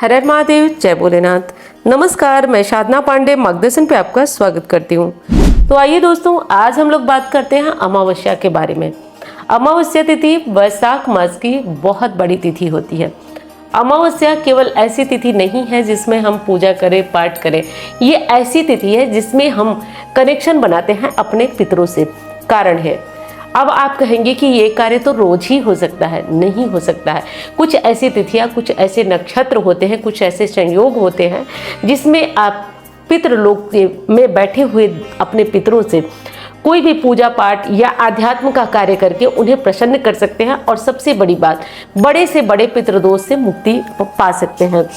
हर हर महादेव, जय भोलेनाथ। नमस्कार, मैं साधना पांडे मार्गदर्शन पे आपका स्वागत करती हूँ। तो आइए दोस्तों, आज हम लोग बात करते हैं अमावस्या के बारे में। अमावस्या तिथि वैशाख मास की बहुत बड़ी तिथि होती है। अमावस्या केवल ऐसी तिथि नहीं है जिसमें हम पूजा करें, पाठ करें। ये ऐसी तिथि है जिसमें हम कनेक्शन बनाते हैं अपने पितरों से। कारण है, अब आप कहेंगे कि ये कार्य तो रोज ही हो सकता है। नहीं हो सकता है। कुछ ऐसी तिथियां, कुछ ऐसे नक्षत्र होते हैं, कुछ ऐसे संयोग होते हैं जिसमें आप पितृलोक में बैठे हुए अपने पितरों से कोई भी पूजा पाठ या आध्यात्म का कार्य करके उन्हें प्रसन्न कर सकते हैं। और सबसे बड़ी बात, बड़े से बड़े पितृदोष से मुक्ति पा सकते हैं।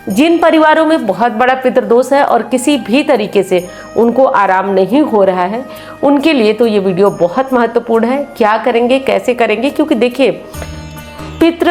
जिन परिवारों में बहुत बड़ा पितृदोष है और किसी भी तरीके से उनको आराम नहीं हो रहा है, उनके लिए तो ये वीडियो बहुत महत्वपूर्ण है। क्या करेंगे, कैसे करेंगे, क्योंकि देखिए, पितृ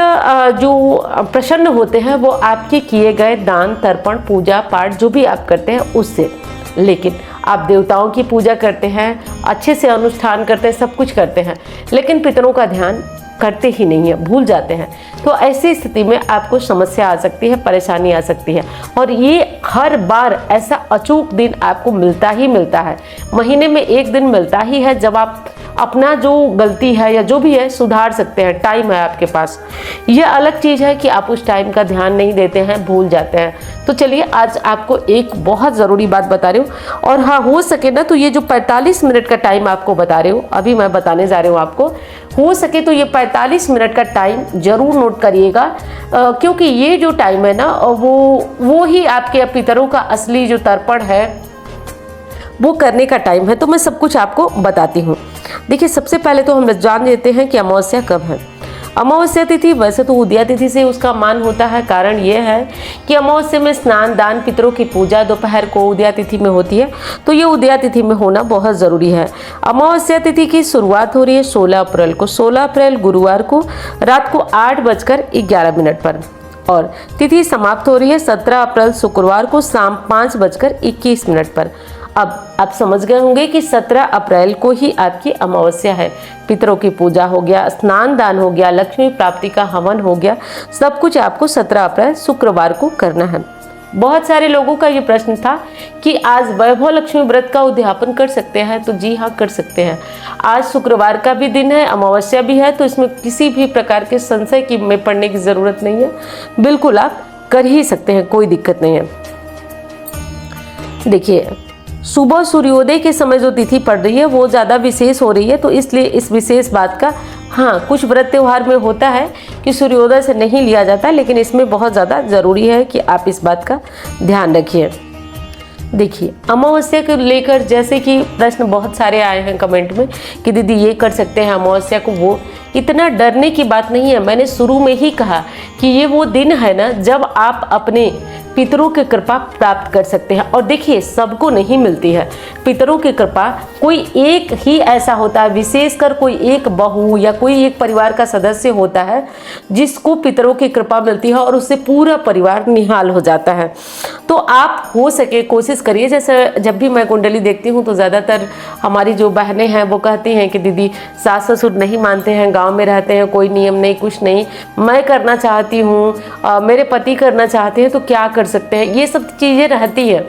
जो प्रसन्न होते हैं वो आपके किए गए दान, तर्पण, पूजा पाठ जो भी आप करते हैं उससे। लेकिन आप देवताओं की पूजा करते हैं, अच्छे से अनुष्ठान करते हैं, सब कुछ करते हैं, लेकिन पितरों का ध्यान करते ही नहीं है, भूल जाते हैं। तो ऐसी स्थिति में आपको समस्या आ सकती है, परेशानी आ सकती है। और ये हर बार ऐसा अचूक दिन आपको मिलता ही मिलता है। महीने में एक दिन मिलता ही है जब आप अपना जो गलती है या जो भी है सुधार सकते हैं। टाइम है आपके पास। ये अलग चीज़ है कि आप उस टाइम का ध्यान नहीं देते हैं, भूल जाते हैं। तो चलिए, आज आपको एक बहुत ज़रूरी बात बता रही हूँ। और हाँ, हो सके ना तो ये जो 45 मिनट का टाइम आपको बता रही हूँ, अभी मैं बताने जा रही हूँ आपको, हो सके तो ये 45 मिनट का टाइम जरूर नोट करिएगा। क्योंकि ये जो टाइम है ना, वो ही आपके पितरों का असली जो तर्पण है वो करने का टाइम है। तो मैं सब कुछ आपको बताती हूँ। देखिए, सबसे पहले तो हम जान लेते हैं कि अमावस्या कब है। अमावस्या तिथि वैसे तो उदया तिथि से उसका मान होता है। कारण ये है कि अमावस्या में स्नान, दान, पितरों की पूजा दोपहर को उदया तिथि में होती है। तो ये उदया तिथि में होना बहुत ज़रूरी है। अमावस्या तिथि की शुरुआत हो रही है 16 अप्रैल को। 16 अप्रैल गुरुवार को रात को 8:11 पर। और तिथि समाप्त हो रही है 17 अप्रैल शुक्रवार को शाम 5:21 पर। अब आप समझ गए होंगे कि 17 अप्रैल को ही आपकी अमावस्या है। पितरों की पूजा हो गया, स्नान दान हो गया, लक्ष्मी प्राप्ति का हवन हो गया, सब कुछ आपको 17 अप्रैल शुक्रवार को करना है। बहुत सारे लोगों का ये प्रश्न था कि आज वैभव लक्ष्मी व्रत का उद्यापन कर सकते हैं। तो जी हाँ, कर सकते हैं। आज शुक्रवार का भी दिन है, अमावस्या भी है, तो इसमें किसी भी प्रकार के संशय में पड़ने की ज़रूरत नहीं है। बिल्कुल आप कर ही सकते हैं, कोई दिक्कत नहीं है। देखिए, सुबह सूर्योदय के समय जो तिथि पड़ रही है वो ज़्यादा विशेष हो रही है। तो इसलिए इस विशेष बात का, हाँ, कुछ व्रत त्यौहार में होता है कि सूर्योदय से नहीं लिया जाता, लेकिन इसमें बहुत ज़्यादा ज़रूरी है कि आप इस बात का ध्यान रखिए। देखिए, अमावस्या को लेकर जैसे कि प्रश्न बहुत सारे आए हैं कमेंट में कि दीदी ये कर सकते हैं अमावस्या को, वो इतना डरने की बात नहीं है। मैंने शुरू में ही कहा कि ये वो दिन है ना जब आप अपने पितरों की कृपा प्राप्त कर सकते हैं। और देखिए, सबको नहीं मिलती है पितरों की कृपा। कोई एक ही ऐसा होता है, विशेषकर कोई एक बहू या कोई एक परिवार का सदस्य होता है जिसको पितरों की कृपा मिलती है और उससे पूरा परिवार निहाल हो जाता है। तो आप हो सके कोशिश करिए। जैसे जब भी मैं कुंडली देखती हूँ तो ज़्यादातर हमारी जो बहनें हैं वो कहती हैं कि दीदी सास ससुर नहीं मानते हैं, गांव में रहते हैं, कोई नियम नहीं, कुछ नहीं, मैं करना चाहती हूँ, मेरे पति करना चाहते हैं, तो क्या कर सकते हैं। ये सब चीज़ें रहती है।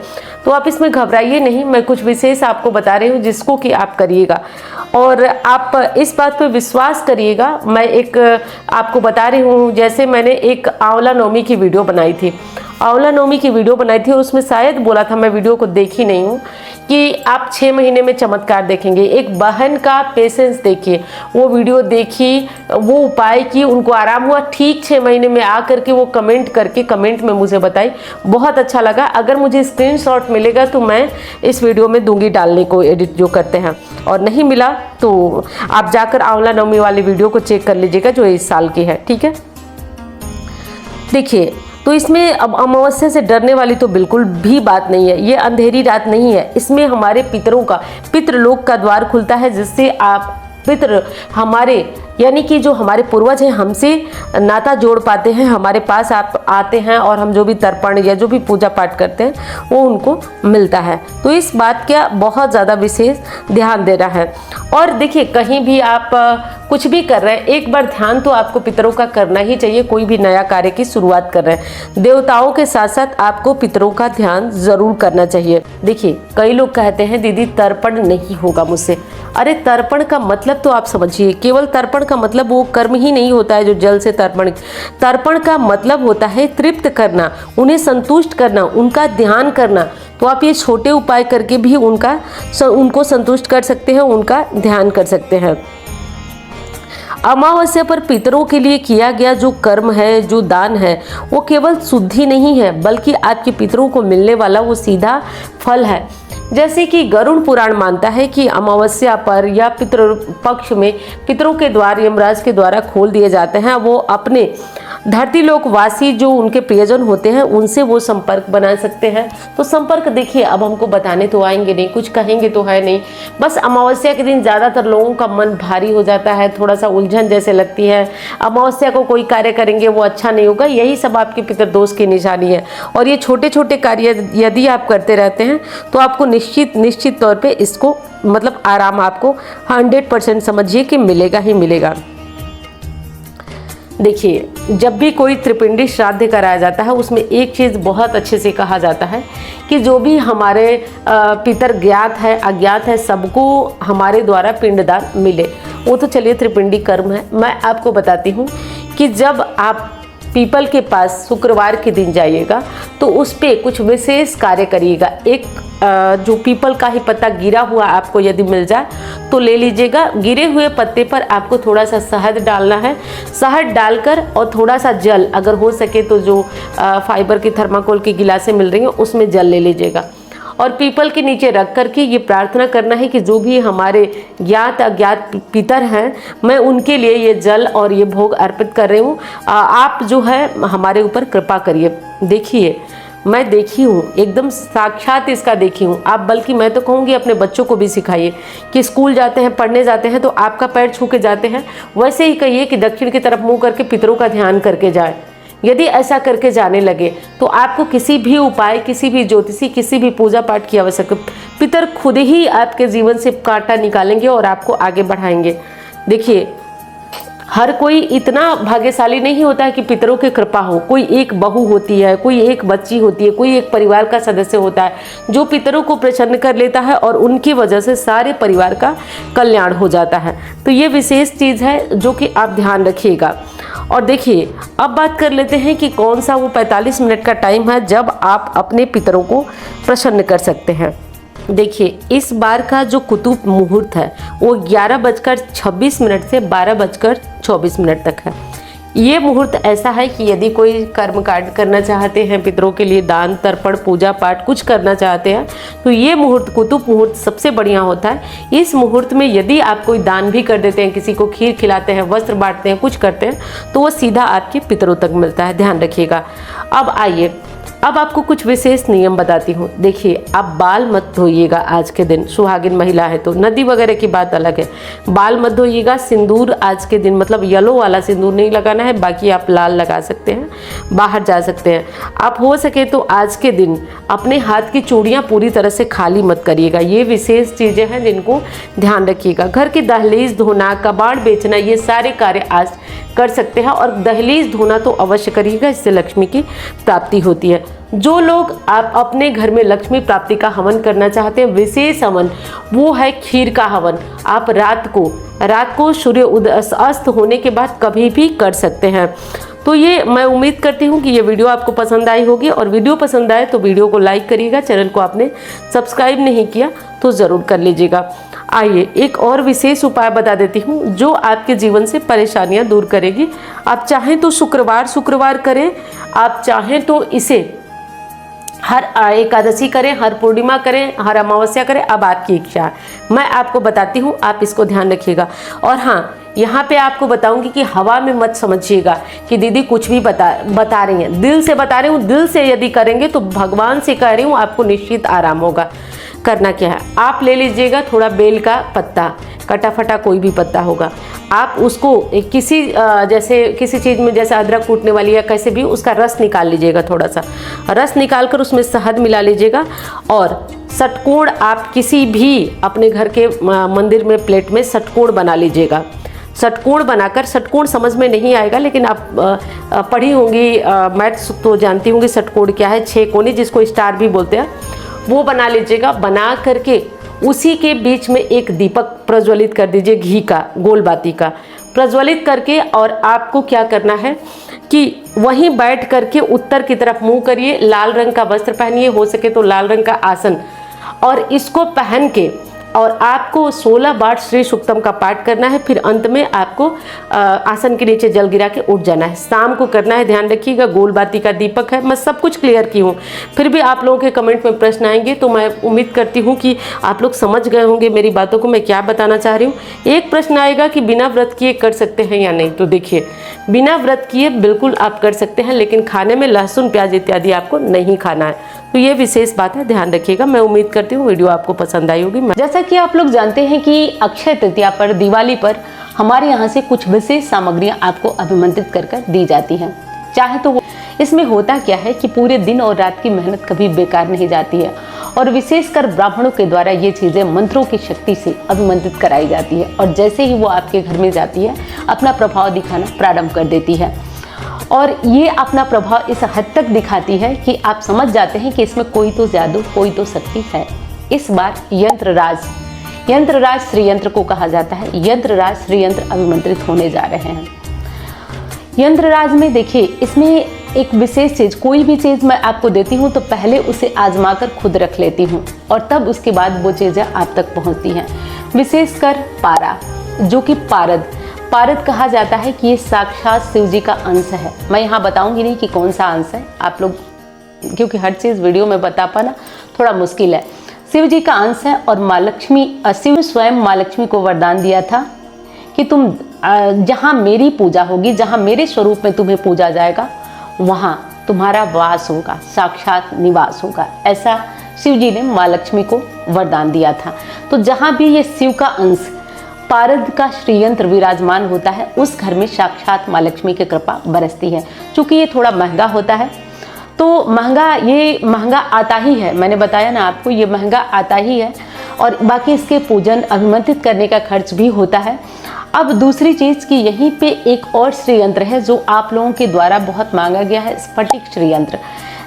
तो आप इसमें घबराइए नहीं। मैं कुछ विशेष आपको बता रही हूँ जिसको कि आप करिएगा और आप इस बात पर विश्वास करिएगा। मैं एक आपको बता रही हूँ, जैसे मैंने एक आंवला नवमी की वीडियो बनाई थी। आंवला नवमी की वीडियो बनाई थी और उसमें शायद बोला था, मैं वीडियो को देखी नहीं हूँ, कि आप 6 महीने में चमत्कार देखेंगे। एक बहन का पेशेंस देखिए, वो वीडियो देखी, वो उपाय की, उनको आराम हुआ। ठीक 6 महीने में आ करके वो कमेंट में मुझे बताई, बहुत अच्छा लगा। अगर मुझे स्क्रीनशॉट मिलेगा तो मैं इस वीडियो में दूंगी डालने को, एडिट जो करते हैं। और नहीं मिला तो आप जाकर आंवला नवमी वाली वीडियो को चेक कर लीजिएगा जो इस साल की है, ठीक है। देखिए, तो इसमें अब अमावस्या से डरने वाली तो बिल्कुल भी बात नहीं है। ये अंधेरी रात नहीं है। इसमें हमारे पितरों का, पितृलोक का द्वार खुलता है, जिससे आप पितृ हमारे यानी कि जो हमारे पूर्वज हैं हमसे नाता जोड़ पाते हैं, हमारे पास आप आते हैं और हम जो भी तर्पण या जो भी पूजा पाठ करते हैं वो उनको मिलता है। तो इस बात का बहुत ज़्यादा विशेष ध्यान देना है। और देखिए, कहीं भी आप कुछ भी कर रहे हैं, एक बार ध्यान तो आपको पितरों का करना ही चाहिए। कोई भी नया कार्य की शुरुआत कर रहे हैं, देवताओं के साथ साथ आपको पितरों का ध्यान जरूर करना चाहिए। देखिए, कई लोग कहते हैं दीदी तर्पण नहीं होगा मुझसे। अरे तर्पण का मतलब तो आप समझिए, केवल तर्पण का मतलब वो कर्म ही नहीं होता है जो जल से तर्पण। तर्पण का मतलब होता है तृप्त करना, उन्हें संतुष्ट करना, उनका ध्यान करना। तो आप ये छोटे उपाय करके भी उनको संतुष्ट कर सकते हैं, उनका ध्यान कर सकते हैं। अमावस्या पर पितरों के लिए किया गया जो कर्म है, जो दान है, वो केवल शुद्धि नहीं है बल्कि आपके पितरों को मिलने वाला वो सीधा फल है। जैसे कि गरुड़ पुराण मानता है कि अमावस्या पर या पितृ पक्ष में पितरों के द्वार यमराज के द्वारा खोल दिए जाते हैं। वो अपने धरती लोक वासी जो उनके प्रियजन होते हैं उनसे वो संपर्क बना सकते हैं। तो संपर्क देखिए, अब हमको बताने तो आएंगे नहीं, कुछ कहेंगे तो है नहीं। बस अमावस्या के दिन ज़्यादातर लोगों का मन भारी हो जाता है, थोड़ा सा उलझन जैसे लगती है। अमावस्या को कोई कार्य करेंगे वो अच्छा नहीं होगा, यही सब आपके पितृदोष की निशानी है। और ये छोटे छोटे कार्य यदि आप करते रहते हैं तो आपको निश्चित तौर पे इसको मतलब आराम आपको 100% समझिए कि मिलेगा ही मिलेगा। देखिए, जब भी कोई त्रिपिंडी श्राद्ध कराया जाता है उसमें एक चीज़ बहुत अच्छे से कहा जाता है कि जो भी हमारे पितर ज्ञात है अज्ञात है सबको हमारे द्वारा पिंडदान मिले। वो तो चलिए त्रिपिंडी कर्म है। मैं आपको बताती हूँ कि जब आप पीपल के पास शुक्रवार के दिन जाइएगा तो उस पे कुछ विशेष कार्य करिएगा। एक जो पीपल का ही पत्ता गिरा हुआ आपको यदि मिल जाए तो ले लीजिएगा। गिरे हुए पत्ते पर आपको थोड़ा सा शहद डालना है। शहद डालकर और थोड़ा सा जल, अगर हो सके तो जो फाइबर की थर्माकोल की गिलासें मिल रही हैं उसमें जल ले लीजिएगा और पीपल के नीचे रख करके ये प्रार्थना करना है कि जो भी हमारे ज्ञात अज्ञात पितर हैं मैं उनके लिए ये जल और ये भोग अर्पित कर रही हूँ। आप जो है हमारे ऊपर कृपा करिए। देखिए, मैं देखी हूँ, एकदम साक्षात इसका देखी हूँ। आप बल्कि मैं तो कहूँगी अपने बच्चों को भी सिखाइए कि स्कूल जाते हैं, पढ़ने जाते हैं तो आपका पैर छू के जाते हैं, वैसे ही कहिए कि दक्षिण की तरफ मुँह करके पितरों का ध्यान करके जाए। यदि ऐसा करके जाने लगे तो आपको किसी भी उपाय, किसी भी ज्योतिषी, किसी भी पूजा पाठ की आवश्यकता, पितर खुद ही आपके जीवन से कांटा निकालेंगे और आपको आगे बढ़ाएंगे। देखिए, हर कोई इतना भाग्यशाली नहीं होता है कि पितरों की कृपा हो। कोई एक बहू होती है, कोई एक बच्ची होती है, कोई एक परिवार का सदस्य होता है जो पितरों को प्रसन्न कर लेता है और उनकी वजह से सारे परिवार का कल्याण हो जाता है। तो ये विशेष चीज़ है जो कि आप ध्यान रखिएगा। और देखिए, अब बात कर लेते हैं कि कौन सा वो 45 मिनट का टाइम है जब आप अपने पितरों को प्रसन्न कर सकते हैं। देखिए, इस बार का जो कुतुब मुहूर्त है वो 11:26 से 12:24 तक है। ये मुहूर्त ऐसा है कि यदि कोई कर्म कांड करना चाहते हैं, पितरों के लिए दान तर्पण पूजा पाठ कुछ करना चाहते हैं तो ये मुहूर्त कुतुब मुहूर्त सबसे बढ़िया होता है। इस मुहूर्त में यदि आप कोई दान भी कर देते हैं, किसी को खीर खिलाते हैं, वस्त्र बांटते हैं, कुछ करते हैं तो वो सीधा आपके पितरों तक मिलता है। ध्यान रखिएगा। अब आइए, अब आपको कुछ विशेष नियम बताती हूँ। देखिए, आप बाल मत धोइएगा आज के दिन, सुहागिन महिला है तो। नदी वगैरह की बात अलग है, बाल मत धोइएगा। सिंदूर आज के दिन मतलब येलो वाला सिंदूर नहीं लगाना है, बाकी आप लाल लगा सकते हैं, बाहर जा सकते हैं। आप हो सके तो आज के दिन अपने हाथ की चूड़ियाँ पूरी तरह से खाली मत करिएगा। ये विशेष चीज़ें हैं जिनको ध्यान रखिएगा। घर की दहलीज धोना, कबाड़ बेचना, ये सारे कार्य आज कर सकते हैं और दहलीज धोना तो अवश्य करिएगा, इससे लक्ष्मी की प्राप्ति होती है। जो लोग आप अपने घर में लक्ष्मी प्राप्ति का हवन करना चाहते हैं, विशेष हवन वो है खीर का हवन। आप रात को सूर्य अस्त होने के बाद कभी भी कर सकते हैं। तो ये मैं उम्मीद करती हूँ कि ये वीडियो आपको पसंद आई होगी और वीडियो पसंद आए तो वीडियो को लाइक करिएगा। चैनल को आपने सब्सक्राइब नहीं किया तो ज़रूर कर लीजिएगा। आइए, एक और विशेष उपाय बता देती हूँ जो आपके जीवन से परेशानियाँ दूर करेगी। आप चाहें तो शुक्रवार करें, आप चाहें तो इसे हर एकादशी करें, हर पूर्णिमा करें, हर अमावस्या करें, अब आपकी इच्छा है। मैं आपको बताती हूँ, आप इसको ध्यान रखिएगा। और हाँ, यहाँ पे आपको बताऊंगी कि हवा में मत समझिएगा कि दीदी कुछ भी बता रही हैं, दिल से बता रही हूँ। दिल से यदि करेंगे तो भगवान से कह रही हूँ आपको निश्चित आराम होगा। करना क्या है, आप ले लीजिएगा थोड़ा बेल का पत्ता, कटा फटा कोई भी पत्ता होगा, आप उसको किसी जैसे किसी चीज़ में, जैसे अदरक कूटने वाली या कैसे भी, उसका रस निकाल लीजिएगा, थोड़ा सा रस निकाल कर उसमें शहद मिला लीजिएगा और षटकोण आप किसी भी अपने घर के मंदिर में प्लेट में षटकोण बना लीजिएगा। षटकोण बनाकर, षटकोण समझ में नहीं आएगा लेकिन आप पढ़ी होंगी, मैथ्स तो जानती होंगी षटकोण क्या है, 6 कोने जिसको स्टार भी बोलते हैं, वो बना लीजिएगा। बना करके उसी के बीच में एक दीपक प्रज्वलित कर दीजिए, घी का, गोल बाती का प्रज्वलित करके। और आपको क्या करना है कि वहीं बैठ करके उत्तर की तरफ मुंह करिए, लाल रंग का वस्त्र पहनिए, हो सके तो लाल रंग का आसन, और इसको पहन के और आपको 16 बार श्री सूक्तम का पाठ करना है। फिर अंत में आपको आसन के नीचे जल गिरा के उठ जाना है। शाम को करना है, ध्यान रखिएगा, गोल बाती का दीपक है। मैं सब कुछ क्लियर की हूँ, फिर भी आप लोगों के कमेंट में प्रश्न आएंगे तो मैं उम्मीद करती हूँ कि आप लोग समझ गए होंगे मेरी बातों को, मैं क्या बताना चाह रही हूँ। एक प्रश्न आएगा कि बिना व्रत किए कर सकते हैं या नहीं, तो देखिए बिना व्रत किए बिल्कुल आप कर सकते हैं, लेकिन खाने में लहसुन प्याज इत्यादि आपको नहीं खाना है, तो ये विशेष बात है, ध्यान रखिएगा। मैं उम्मीद करती हूँ वीडियो आपको पसंद आई होगी। जैसा कि आप लोग जानते हैं कि अक्षय तृतीया पर, दिवाली पर हमारे यहाँ से कुछ विशेष सामग्रियाँ आपको अभिमंत्रित कर दी जाती हैं। चाहे तो इसमें होता क्या है कि पूरे दिन और रात की मेहनत कभी बेकार नहीं जाती है, और विशेषकर ब्राह्मणों के द्वारा ये चीज़ें मंत्रों की शक्ति से अभिमंत्रित कराई जाती है, और जैसे ही वो आपके घर में जाती है अपना प्रभाव दिखाना प्रारंभ कर देती है। और ये अपना प्रभाव इस हद तक दिखाती है कि आप समझ जाते हैं कि इसमें कोई तो जादू, कोई तो शक्ति है। इस बार यंत्रराज श्री यंत्र को कहा जाता है, यंत्रराज श्री यंत्र अभिमंत्रित होने जा रहे हैं। यंत्रराज में देखिए, इसमें एक विशेष चीज़, कोई भी चीज़ मैं आपको देती हूँ तो पहले उसे आजमा कर खुद रख लेती हूँ और तब उसके बाद वो चीज़ें आप तक पहुँचती हैं। विशेषकर पारा, जो कि पारद कहा जाता है कि ये साक्षात शिव जी का अंश है। मैं यहाँ बताऊंगी नहीं कि कौन सा अंश है, आप लोग, क्योंकि हर चीज़ वीडियो में बता पाना थोड़ा मुश्किल है। शिव जी का अंश है और माँ लक्ष्मी, शिव स्वयं माँ लक्ष्मी को वरदान दिया था कि तुम जहाँ मेरी पूजा होगी, जहाँ मेरे स्वरूप में तुम्हें पूजा जाएगा, वहाँ तुम्हारा वास होगा, साक्षात निवास होगा। ऐसा शिव जी ने माँ लक्ष्मी को वरदान दिया था। तो जहाँ भी ये शिव का अंश, पारद का श्रीयंत्र विराजमान होता है, उस घर में साक्षात माँ लक्ष्मी की कृपा बरसती है। चूँकि ये थोड़ा महंगा होता है, तो ये महंगा आता ही है, मैंने बताया ना आपको, ये महंगा आता ही है, और बाकी इसके पूजन अभिमंत्रित करने का खर्च भी होता है। अब दूसरी चीज़ कि यहीं पे एक और श्रीयंत्र है जो आप लोगों के द्वारा बहुत मांगा गया है, स्फटिक श्रीयंत्र।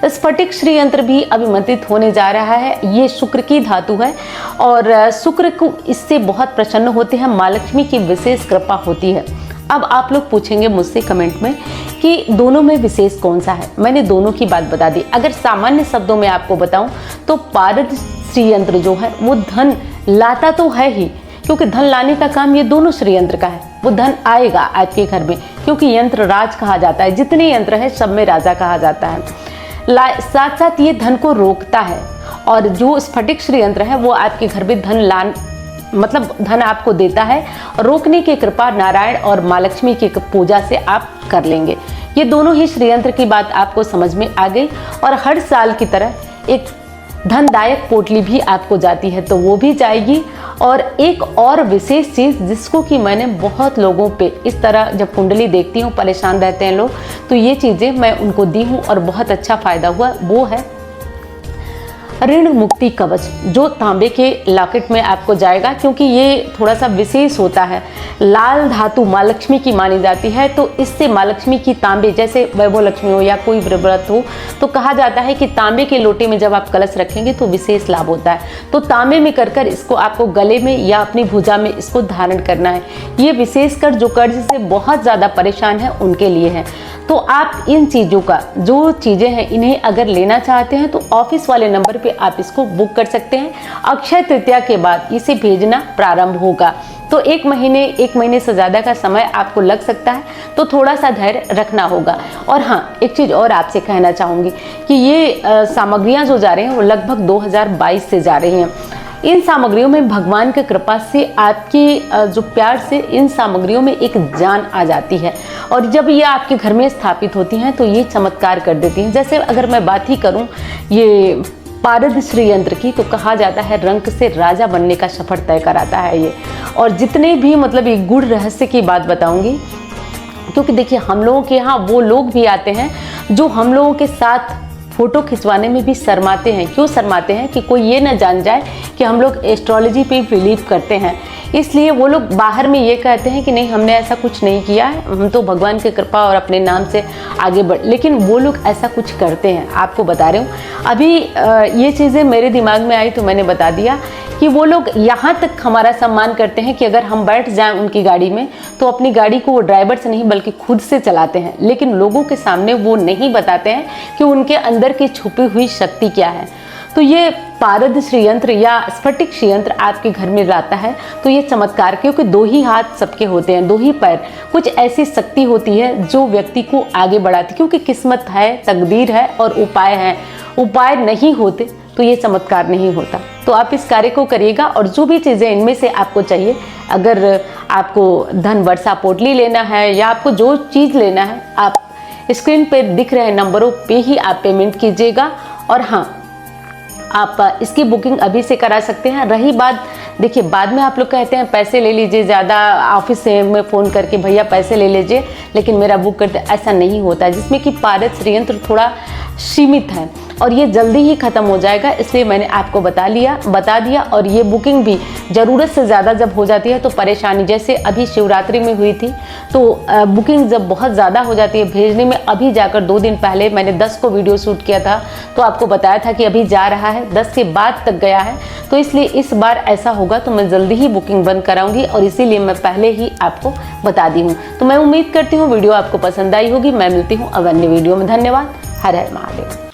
स्फटिक श्रीयंत्र भी अभिमंत्रित होने जा रहा है। ये शुक्र की धातु है और शुक्र को इससे बहुत प्रसन्न होते हैं, माँ लक्ष्मी की विशेष कृपा होती है। अब आप लोग पूछेंगे मुझसे कमेंट में कि दोनों में विशेष कौन सा है। मैंने दोनों की बात बता दी। अगर सामान्य शब्दों में आपको बताऊं तो पारद श्रीयंत्र जो है वो धन लाता तो है ही, क्योंकि धन लाने का काम ये दोनों श्रीयंत्र का है। वो धन आएगा आपके घर में, क्योंकि यंत्र राज कहा जाता है, जितने यंत्र है सब में राजा कहा जाता है। साथ साथ ये धन को रोकता है, और जो स्फटिक श्रीयंत्र है वो आपके घर में धन आपको देता है। रोकने की कृपा नारायण और माँ लक्ष्मी की पूजा से आप कर लेंगे। ये दोनों ही श्रीयंत्र की बात आपको समझ में आ गई। और हर साल की तरह एक धनदायक पोटली भी आपको जाती है, तो वो भी जाएगी। और एक और विशेष चीज़ जिसको कि मैंने बहुत लोगों पे इस तरह जब कुंडली देखती हूँ परेशान रहते हैं लोग, तो ये चीज़ें मैं उनको दी हूँ और बहुत अच्छा फ़ायदा हुआ। वो है ऋण मुक्ति कवच, जो तांबे के लॉकेट में आपको जाएगा, क्योंकि ये थोड़ा सा विशेष होता है। लाल धातु माँ लक्ष्मी की मानी जाती है, तो इससे माँ लक्ष्मी की तांबे, जैसे वैभव लक्ष्मी हो या कोई व्रत हो, तो कहा जाता है कि तांबे के लोटे में जब आप कलश रखेंगे तो विशेष लाभ होता है। तो तांबे में कर इसको आपको गले में या अपनी भुजा में इसको धारण करना है। ये विशेषकर जो कर्ज से बहुत ज़्यादा परेशान है उनके लिए है। तो आप इन चीज़ों का, जो चीज़ें हैं, इन्हें अगर लेना चाहते हैं तो ऑफिस वाले नंबर पे आप इसको बुक कर सकते हैं। अक्षय तृतीया के बाद इसे भेजना प्रारंभ होगा, तो एक महीने से ज़्यादा का समय आपको लग सकता है, तो थोड़ा सा धैर्य रखना होगा। और हाँ, एक चीज़ और आपसे कहना चाहूँगी कि ये सामग्रियाँ जो जा रही हैं वो लगभग 2022 से जा रही हैं। इन सामग्रियों में भगवान की कृपा से, आपके जो प्यार से इन सामग्रियों में एक जान आ जाती है, और जब ये आपके घर में स्थापित होती हैं तो ये चमत्कार कर देती हैं। जैसे अगर मैं बात ही करूं ये पारद श्रीयंत्र की, तो कहा जाता है रंक से राजा बनने का सफर तय कराता है ये। और जितने भी मतलब ये गूढ़ रहस्य की बात बताऊंगी, क्योंकि देखिए हम लोगों के यहाँ वो लोग भी आते हैं जो हम लोगों के साथ फोटो खिंचवाने में भी शर्माते हैं। क्यों शर्माते हैं? कि कोई ये ना जान जाए कि हम लोग एस्ट्रोलॉजी पे बिलीव करते हैं, इसलिए वो लोग बाहर में ये कहते हैं कि नहीं हमने ऐसा कुछ नहीं किया है, हम तो भगवान की कृपा और अपने नाम से आगे बढ़, लेकिन वो लोग ऐसा कुछ करते हैं। आपको बता रही हूँ, अभी ये चीज़ें मेरे दिमाग में आई तो मैंने बता दिया कि वो लोग यहाँ तक हमारा सम्मान करते हैं कि अगर हम बैठ जाएं उनकी गाड़ी में तो अपनी गाड़ी को वो ड्राइवर से नहीं बल्कि खुद से चलाते हैं, लेकिन लोगों के सामने वो नहीं बताते हैं कि उनके अंदर की छुपी हुई शक्ति क्या है। तो ये पारद श्रीयंत्र या स्फटिक श्रीयंत्र आपके घर में लाता है तो ये चमत्कार, क्योंकि 2 ही हाथ सबके होते हैं, 2 ही पैर, कुछ ऐसी शक्ति होती है जो व्यक्ति को आगे बढ़ाती, क्योंकि किस्मत है, तकदीर है और उपाय है। उपाय नहीं होते तो ये चमत्कार नहीं होता। तो आप इस कार्य को करिएगा और जो भी चीज़ें इनमें से आपको चाहिए, अगर आपको धन वर्षा पोटली लेना है या आपको जो चीज़ लेना है, आप स्क्रीन पे दिख रहे नंबरों पे ही आप पेमेंट कीजिएगा। और हाँ, आप इसकी बुकिंग अभी से करा सकते हैं। रही बात, देखिए बाद में आप लोग कहते हैं पैसे ले लीजिए, ज़्यादा ऑफिस से में फ़ोन करके भैया पैसे ले लीजिए लेकिन मेरा बुक करते, ऐसा नहीं होता है, जिसमें कि पारद श्रीयंत्र थोड़ा सीमित है और ये जल्दी ही ख़त्म हो जाएगा, इसलिए मैंने आपको बता दिया। और ये बुकिंग भी ज़रूरत से ज़्यादा जब हो जाती है तो परेशानी, जैसे अभी शिवरात्रि में हुई थी तो बुकिंग जब बहुत ज़्यादा हो जाती है भेजने में, अभी जाकर 2 दिन पहले मैंने 10 को वीडियो शूट किया था तो आपको बताया था कि अभी जा रहा है, 10 के बाद तक गया है, तो इसलिए इस बार ऐसा होगा तो मैं जल्दी ही बुकिंग बंद कराऊंगी और इसीलिए मैं पहले ही आपको बता दी हूँ। तो मैं उम्मीद करती हूँ वीडियो आपको पसंद आई होगी। मैं मिलती हूँ अब अन्य वीडियो में। धन्यवाद। हर हर महादेव।